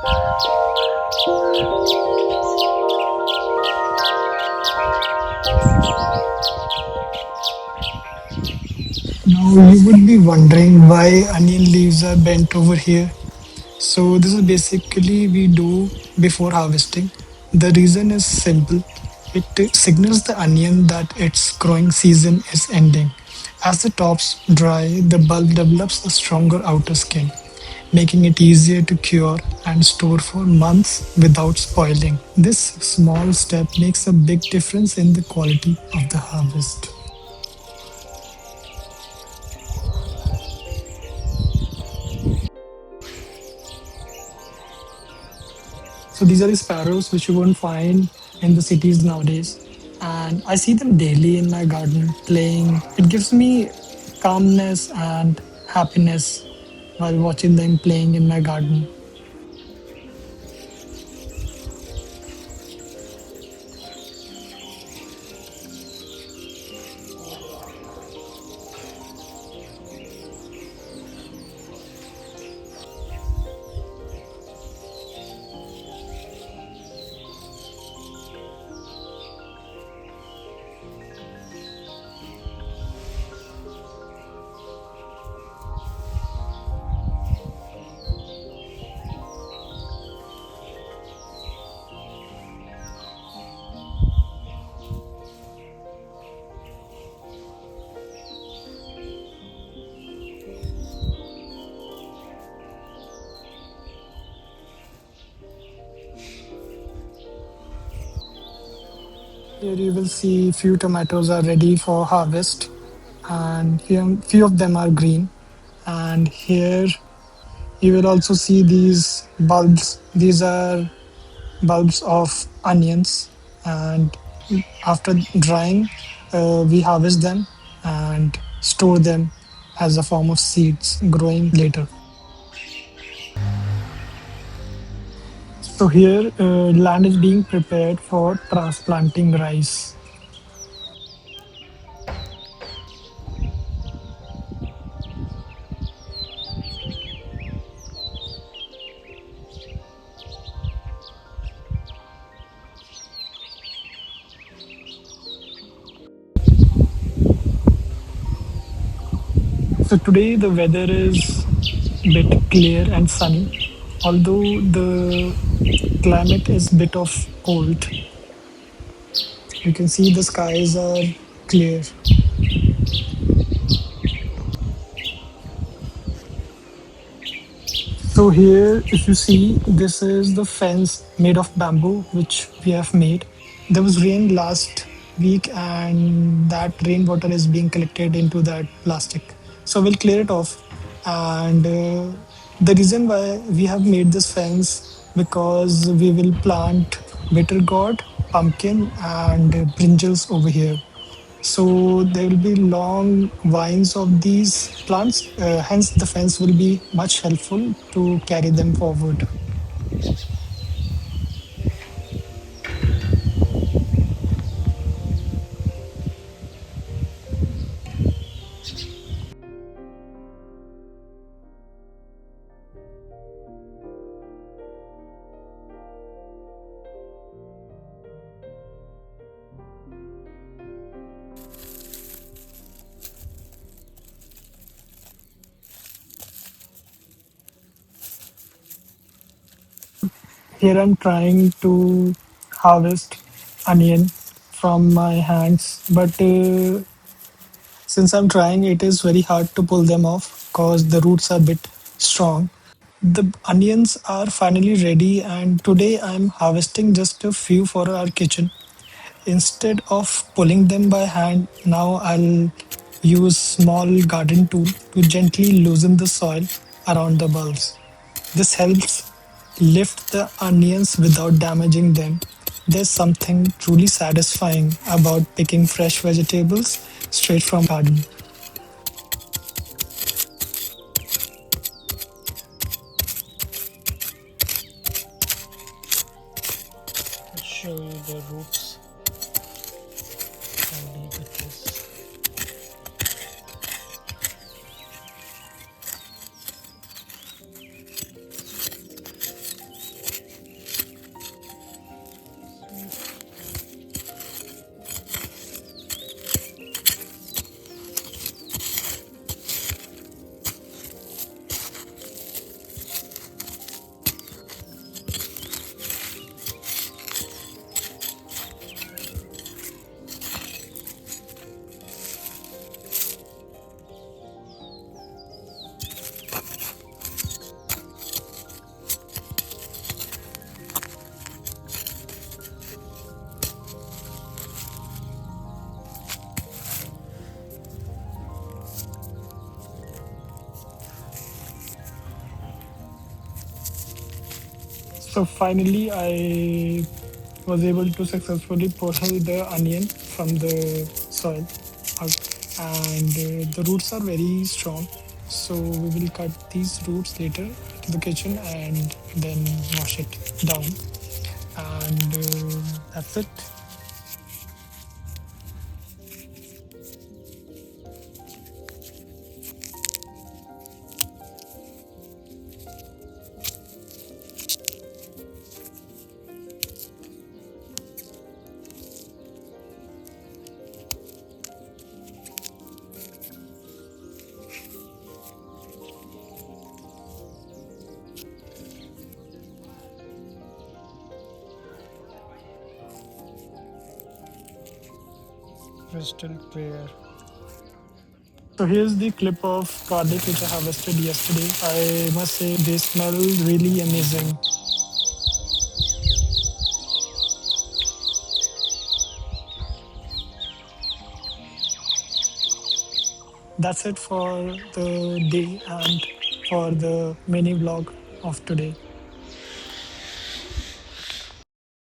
Now you would be wondering why onion leaves are bent over here. So this is basically we do before harvesting. The reason is simple. It signals the onion that its growing season is ending. As the tops dry, the bulb develops a stronger outer skin, making it easier to cure and store for months without spoiling. This small step makes a big difference in the quality of the harvest. So these are the sparrows which you won't find in the cities nowadays. And I see them daily in my garden playing. It gives me calmness and happiness while watching them playing in my garden. Here you will see few tomatoes are ready for harvest and few of them are green. And here you will also see these bulbs. These are bulbs of onions, and after drying we harvest them and store them as a form of seeds growing later. So here land is being prepared for transplanting rice. So today the weather is bit clear and sunny, although the climate is bit of cold. You can see the skies are clear. So here, if you see, this is the fence made of bamboo, which we have made. There was rain last week, and that rainwater is being collected into that plastic. So we'll clear it off. And the reason why we have made this fence because we will plant bitter gourd, pumpkin, and brinjals over here. So there will be long vines of these plants, hence the fence will be much helpful to carry them forward. Here I'm trying to harvest onion from my hands, but since I'm trying, it is very hard to pull them off because the roots are a bit strong. The onions are finally ready, and today I'm harvesting just a few for our kitchen. Instead of pulling them by hand, now I'll use small garden tool to gently loosen the soil around the bulbs. This helps lift the onions without damaging them. There's something truly satisfying about picking fresh vegetables straight from garden. Let's show you the roots. How deep it is. So finally, I was able to successfully pull the onion from the soil out, and the roots are very strong. So we will cut these roots later to the kitchen and then wash it down. And that's it. Crystal clear. So here's the clip of garlic which I harvested yesterday. I must say they smell really amazing. That's it for the day and for the mini vlog of today.